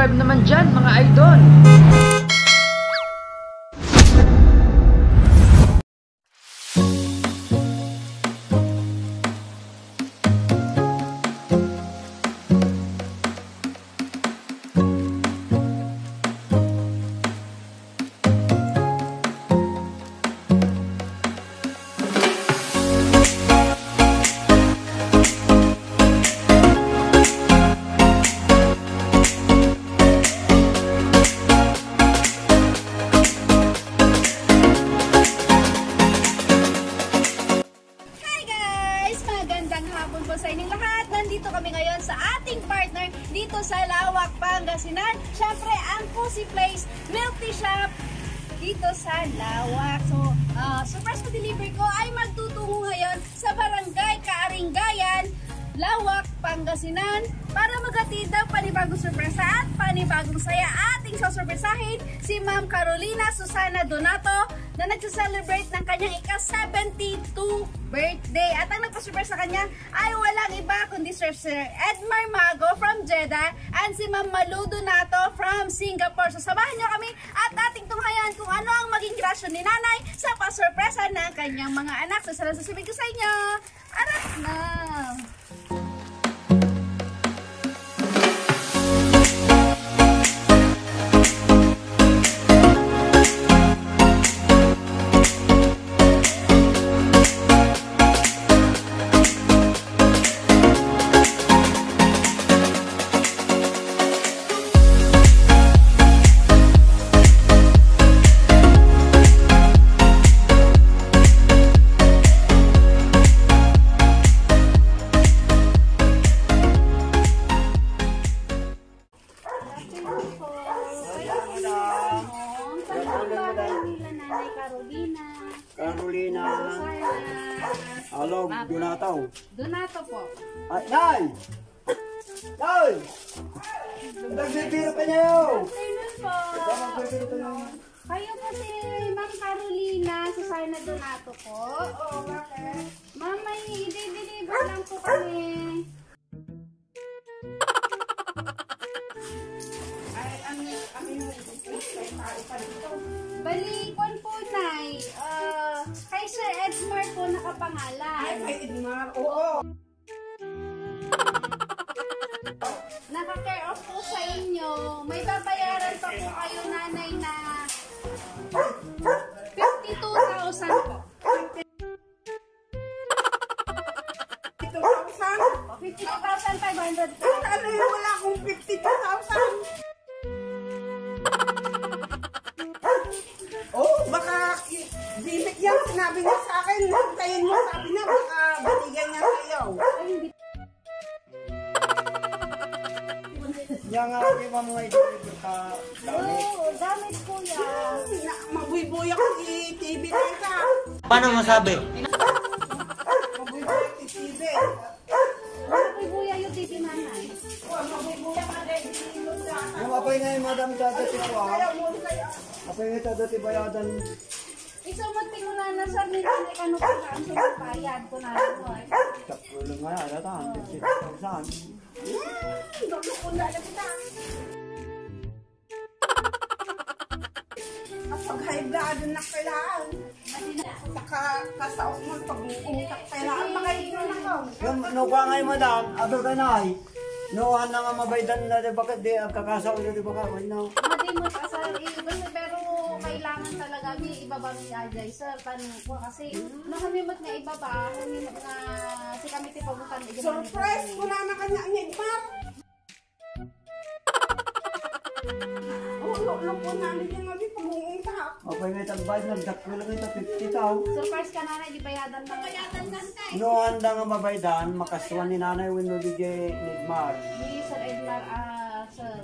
subscribe naman dyan mga idol. Nandito kami ngayon sa ating partner dito sa Lawak, Pangasinan. Siyempre, ang Cozy Place Milk Tea Shop dito sa Lawak. So, surprise pa delivery ko ay magtutungo ngayon sa Barangay Kaaringgayan, Lawak, Pangasinan para maghatid ng panibagong sorpresa at panibagong saya. Ating sasurpresahin si Ma'am Carolina Susana Donato na nagsa-celebrate ng kanyang ika-72 birthday. At ang nagpa-surprise sa kanya ay walang iba kundi Sir Edmar Mago from Jeddah and si Ma'am Malu Donato from Singapore. So samahan niyo kami at ating tunghayan kung ano ang maging reaksyon ni Nanay sa pasurpresa ng kanyang mga anak. So sasabihin ko sa inyo, anak na! Carolina. Alog, Donato. Donato po. Ay, Nay! Nay! Nagbibiro pa niyo! Afternoon po. Kayo po si Ma'am Carolina Susana Donato po. Oo, bakit? Ma'am, may i-deliver lang po kami. Ay, kami mo Balikon po, Nay. Kay Sir Edmar po nakapangalan. Ay, kay Edmar, oo. Naka-care off po sa inyo. May babayaran pa po kayo, Nanay, na 52,000 po. 52,500 po. Ano yung wala akong 52,000? Oh, baka bibig yan. Sinabi niya sa akin. Hintayin mo, sabi niya, baka binigay niya sa'yo. Yan nga, di ba mga i-deliver ka gamit? Oo, damit po yan. Mabuibuy ako i-TV nita. Paano masabi? Mabuibuy i-TV. Mabuibuya yung titi, Nanay. Mabuibuy ka rin. Yung apoy na yung madam dadati ko apoy na dadati bayadan. Isa magtimula na sa Nanay kano pa ang sinapayad ko na ito. Tapulong nga, alatan, 56,000. Nakukula na kita. Kapag high blood na kailangan. Saka kasaos mo pag umutak kailangan. Makaigil na ko. Yung nukuha nga yung madam, abel ka na ay. Nukuha na nga mabaydan na di bakit di kakasaw na di baka. Madi mo pa sir, pero kailangan talaga may ibaba ni Ajay sir. Tanong ko kasi nakamimot nga ibaba, nakamimot nga si kami tipagutan. Surprise ko na kanya ang Edmar. Ulo po namin yung mabi pag-uungtak. Apoy na itagbayad, nagdakil lang ito 50,000. Surprise ka nanay, di bayadan na. Bayadan na tayo. Nukuha nga mabaydan, makaswan ni nanay wino di Nigmar. Di Sir Edmar, sir.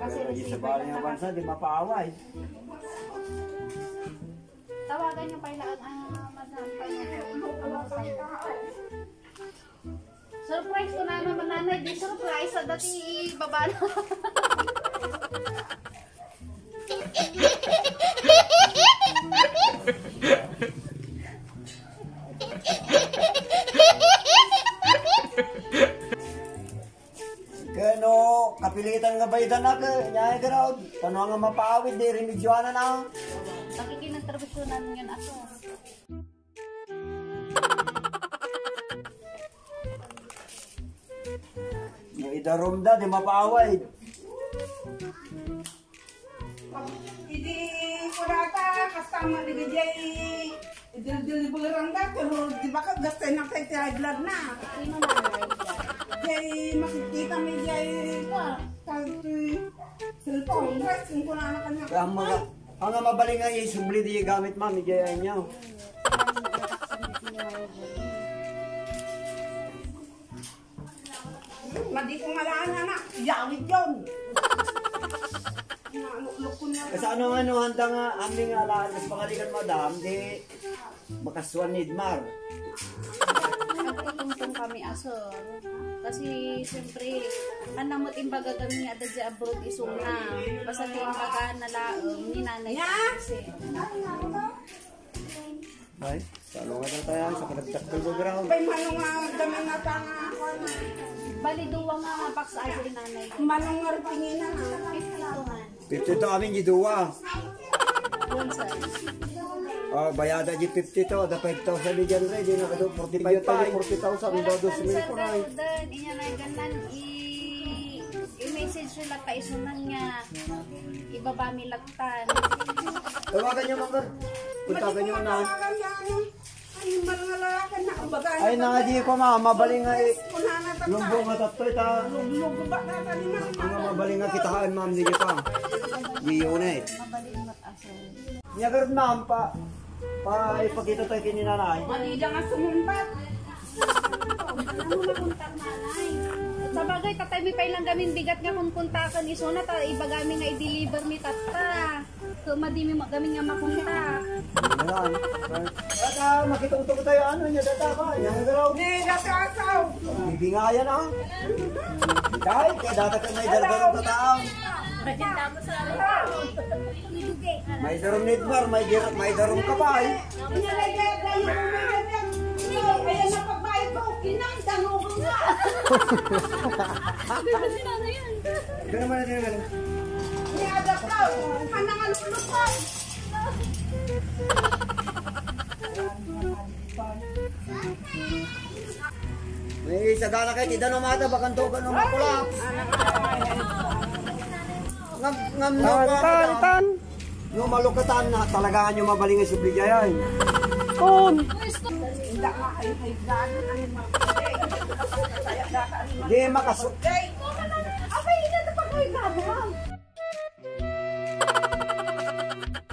Kasi sa bali ng bansa, di mapaaway. Tawagan niyo pa ilaan madam pa niyo. Surprise ko na naman nanay, di surprise sa dati baba na. anak, nyaya garaw. Paano nga mapaawid, di remedyoan na. Nakikinagtrabisunan yun ako. Yung idarom da, di mapaawid. Hindi ko rata, kasama ni Gajay. Idil-dilibulang da, pero di ba ka gastay ng kay blood na? Sino na high blood? Jay, makikita may Jay. Cellphone, question ko na anak kanya. Ang mabaling nga isubli di gamit mami, jaya niya. Madi ko malaan na, yawid yun. Kasi ano handa nga, aming alaan, mas pangalikan madam, di makaswan ni Idmar. Nagtutungtong kami asor. Kasi siyempre, anamot imbaga kami nga sa abroad isong na. Basta imbaga na laong, ninanay kasi. Ay, salo nga na tayo sa kanagtakal ko ground. May manong nga dami nga tanga ako na. Bali duwa nga box ay rin nanay. Manong nga rupingin na nga. 50 to amin giduwa. One size. Bayada di 50 to, da 5,000 di dyan rin, di na kado 45 tayo, 40,000, ang bados mil ko na. Dan, inya na ganan i-message sila ka isunan nga ibaba mi lagtan. Tawagan niyo mga, puntagan niyo na. Ay, malalakan na. Ay, di ko mabaling nga eh. Lumbong nga tatoy ta. Lugo ba na tali na? Ang mabaling nga kitaan ma'am, di pa. Di yun eh. Mabalin mat-aso. Nyagarod ma'am pa ipakita tayo kininanay. Mali dyan nga sumumpat. Ano makuntak nanay? Sa bagay, tatay mi pailang gamin bigat nga kung kuntakan iso na ta iba gamin nga i-deliver mi tata. So madimi gamin nga makuntak. Ayan. At makitungtong ko tayo ano niya data ka. Yang garaw. Hindi, nakasaw. Bibingayan ah. Dahil kaya data ka may darbarong tataang. May darom ni Idmar, may darom ka pa eh. Kaya napagbayad ko, kinang-danong nga. Ito naman natin yung gano'n. Niadap ka, manangalulupad. May sagana kayo, tida na mata, bakan to ka nung makulap. Ngam no pa. No malukatan na, talagaan nyo mabaling ang subligayay. Hindi nga kayo may gano'n ang mga. Di makasuk. Abay, hindi na pa kayo gano'n.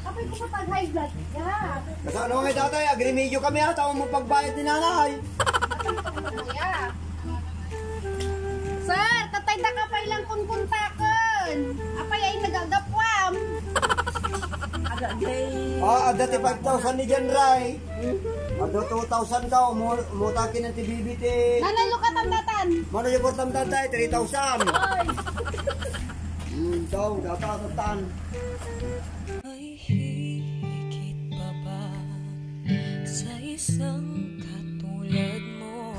Abay, kung high blood ka. Kasi ano nga tatay, agrimedyo kami ata ang mapagbayad ni nanay. Sir, tatay da ka pa ilang kunkuntakan. Apay ay nagagapwam. Dati 5,000 ni Jan Ray. Ado 2,000 daw, mutakin ng TBBT. Nanay lukatan datan. Mano yung portam tatay, 3,000. Daw, datatan. Ay higit pa ba sa isang katulad mo?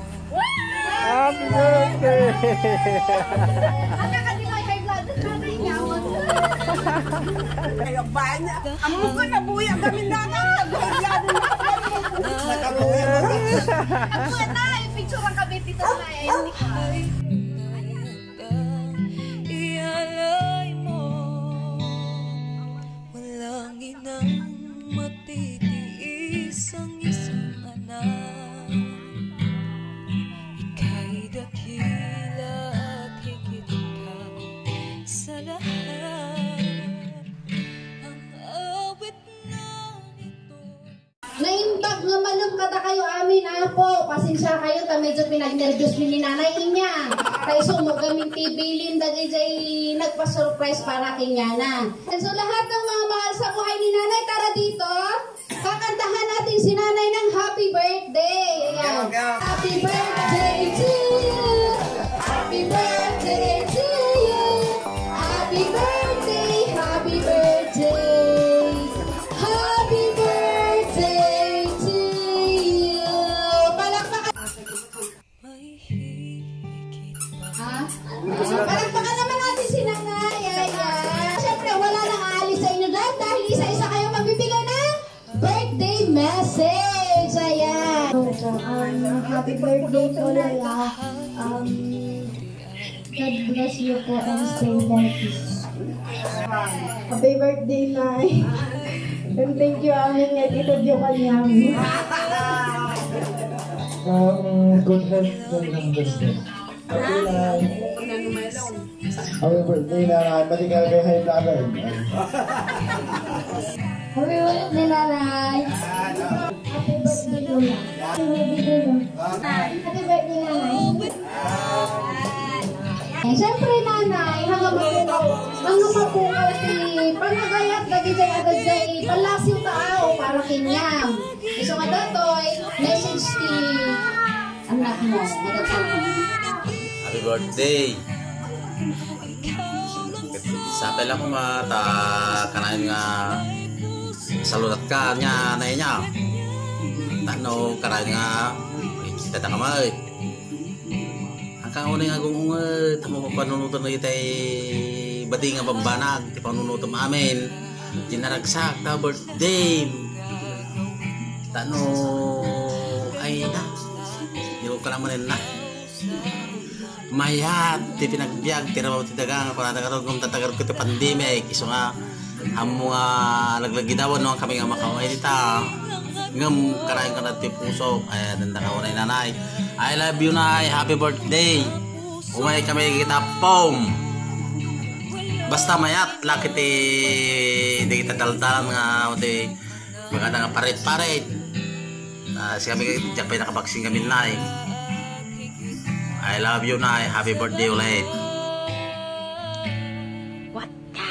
Happy birthday! Ang kanila ay high blood. Nanay nyawag. Kaya ba niya? Amo ko na buya kami na nga. Nakabuhay mo ka. Ako na, i-picture ang kabit dito na eh. Ay nayandang ialay mo. Walang inang matitiis ang isang anak. Ika'y dakila at higit ka sa lahat. Ang awit na ito. Naimbag nga malum kada kayo amin apo. Pasensya kayo ta medyo pinag-nervyos ni nanay niya. Kay sumo gaming TV Linda DJ nagpa-surprise para kay Yana. So lahat ng mga mahal sa buhay ni nanay tara dito. Kakantahan natin si nanay ng happy birthday. Ayan. Happy birthday to you. Happy birthday to you. Happy birthday, happy birthday. Happy birthday to you. Palakpakan. May higit pa Ha? Palakpakan naman natin si nanay. Ay, message. Ayan. Happy birthday po Lola. God bless you po and stay healthy. Happy birthday, Nay. And thank you, amin nga dito yung kanyang. Good health and business. Happy life. Happy birthday na pati ka kay high namin. Happy birthday, Nanay. Happy birthday, Lola. Happy birthday, Lola. Happy birthday, Nanay. Siyempre, Nanay, hanggang mapukaw si panagayat lagi dyan agad dyan palasiw tao para kinyam. So nga datoy, message ti anak mo. Happy birthday! Sapay lang ko mata kanayin nga saludat ka niya na niya. Tano kanayin nga kita tanga may. Ang kaunay nga kung tamo panunutan na itay bati nga pambanag ti panunutan amin. Tinaragsak ta birthday. Tano ay na. Yung ka naman na. Mayat, ti pinagbiag, tirabaw ti dagang, kung natagarog kung tatagarog ko ti pandemic, iso nga, amo nga laglagidawan no, kami nga makaway dita, ngam, karahin ka na ti puso, ay, danda ka unay nanay, I love you nay, happy birthday, umay kami kita pom, basta mayat, laki ti, di kita daldalan nga, ti, maganda nga parit-parit, siya kami, diyak pa nakabaksing kami nay, I love you, Nay. Happy birthday ulit. What the?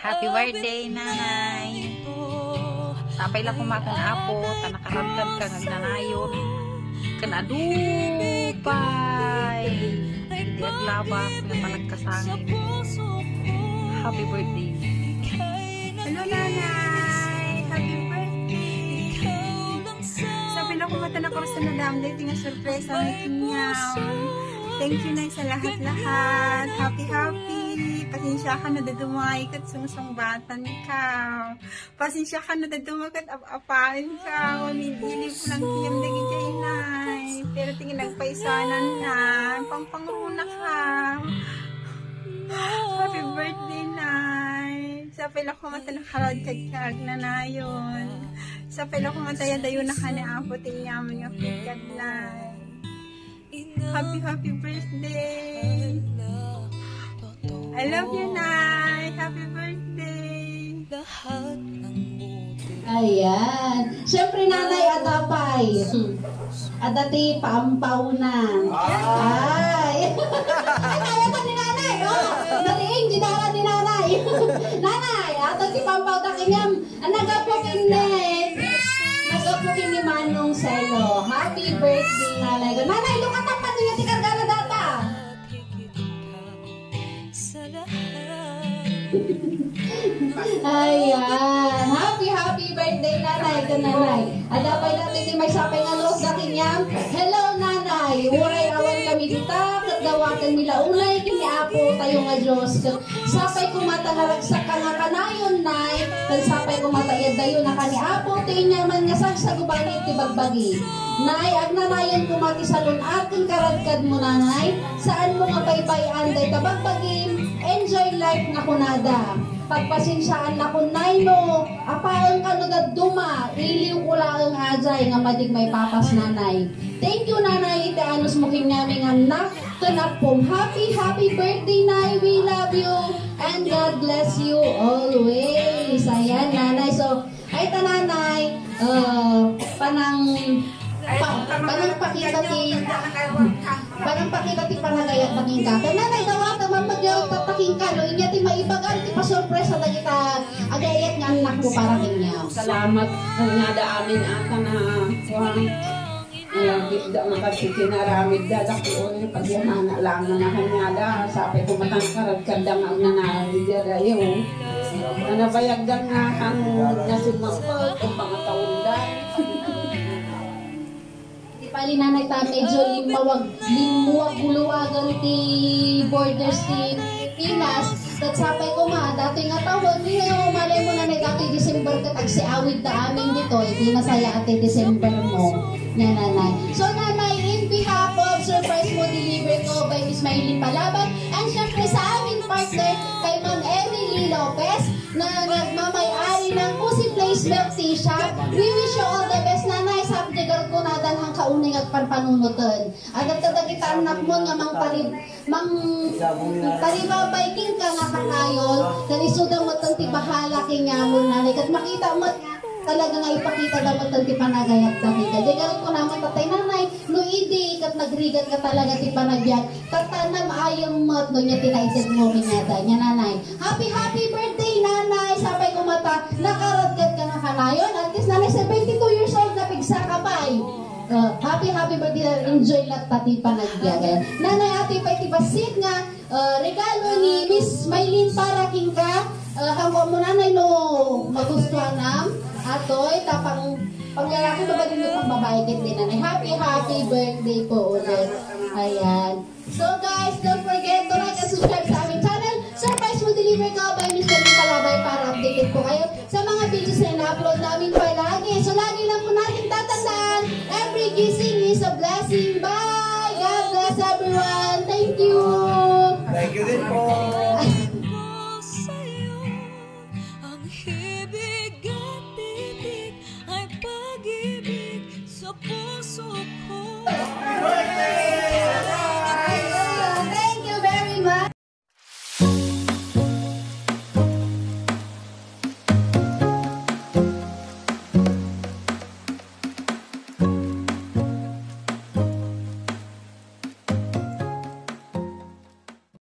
Happy birthday, Nanay. Sapay lang kumakon apo, tanakaragkan ka nagnanayon. Kanadupay. Hindi aglabas na malagkasangin. Happy birthday. Hello, Nanay! Happy birthday! Sabi lang kumata na ko sa nadam, dahil nga surpresa na kinyaw. Thank you, Nay, sa lahat-lahat. Happy, happy! Pasensya ka na dadumay kat sumusungbatan ka. Pasensya ka na dadumay kat ap-apain ka. Nilip ko lang kiyam na gijay, Nay. Pero tingin nagpaisanan na. Pangpangruna ka. Happy birthday, Nay. Sabi lang kumata na karad kagkag na na yun. Sabi lang kumata dayo na ka na apo tinyaman nga kagkag, Nay. Happy, happy birthday. I love you, Nay. Happy birthday. Ayan. Siyempre, Nanay, adapay. Adati, paampaw na. Ay. Ay, kaya ka ni Nanay, oh. Nariing, dinara ni Nanay. Nanay, adati, paampaw na kanyang. Nagapokin ni Manong Selo. Happy birthday, Nanay. Nanay, lukatan pa niya ti kargana data. Ayan. Happy, happy birthday, Nanay. Nanay. Adapay natin di may sapay nga los na kinyang. Hello, Nanay. Uray awan kami dita. Katgawakan nila unay. Kiniapo tayo nga Diyos. Sapay kumatangaragsak ka nga kanayon, Nay. Sapay kumatayad dayo na kaniapo. Tinyaman nga sagsagubanit ti bagbagi. Nay, agnanayon kumati sa lunat. Kung karadkad mo, Nanay. Saan mo nga paypayan day tabagbagi. Enjoy life na kunada. Pagpasensyaan na kunay no, apaon ka no duma, iliw ko lang ang ajay nga madig may papas, Nanay. Thank you, Nanay, ite anos mo kinyaming anak, tunapom. Happy, happy birthday, Nay. We love you and God bless you always. Ayan, Nanay. So, ay ta, Nanay, panang pakita ti panagayat maging ka. Nanay, dawata man magyawag tapaking ka, no? Inya ti maibagan, ti pasurpresa na kita agayat nga anak mo para kinyaw. Salamat nga da amin ata na lagi da makasi kinaramid da dakion pagyamana lang na kanyada sapay kumatangkarad kadang ang nanay da yun. Nanabayagdan nga ang nasimapag ang pangataon da. Pali, Nanay, ta medyo limuwag buluwagan ti borders ti Pinas. At sapay ko dato'y nga tawag, hindi mo malay mo na dato'y December katag si awid na amin dito, hindi masaya ate December mo. Yan, nanay. So, nanay, in behalf of surprise mo deliver ko by Miss Maylin Palaban, and syempre sa aming partner kay Ma'am Emily Lopez na nagmamay-ari ng Pussy Place Milk Tea Shop. We wish you all the best, nanay. Sabi jagar ko na danhang kauning at panpanunutan. At nagtadagita anak mo nga taribabay ka nga kanayon, nanisudang mo tanti bahala kanya mo, nanay. Kat makita mo talaga nga ipakita dapat ang ti panagayat dati ka. Diyan ko naman tatay nanay, no idi kat nagrigat ka talaga ti panagyan. Tatanam ayong mat no niya tinaisip mo minyada niya nanay. Happy birthday nanay. Sapay ko mata, nakaradgat ka nga kanayon. At least nanay 72 years old na pigsa ka pa happy birthday. Enjoy lang tati panagyan. Nanay ati pa itibasit nga regalo ni Miss Maylin para king ka. Hanggang mo nanay no magustuhan nam. Atoy, tapang panglalaki ba din yung pang-babae din nanay. Happy birthday po ulit. Ayan. So guys, don't forget to like and subscribe sa aming channel. Surprise mo deliver ka by Miss Maylin Palabay para updated po kayo sa mga videos na ina-upload namin palagi. So lagi lang po natin tatandaan, every kissing is a blessing. Bye! God bless everyone. Thank you! Thank you din po.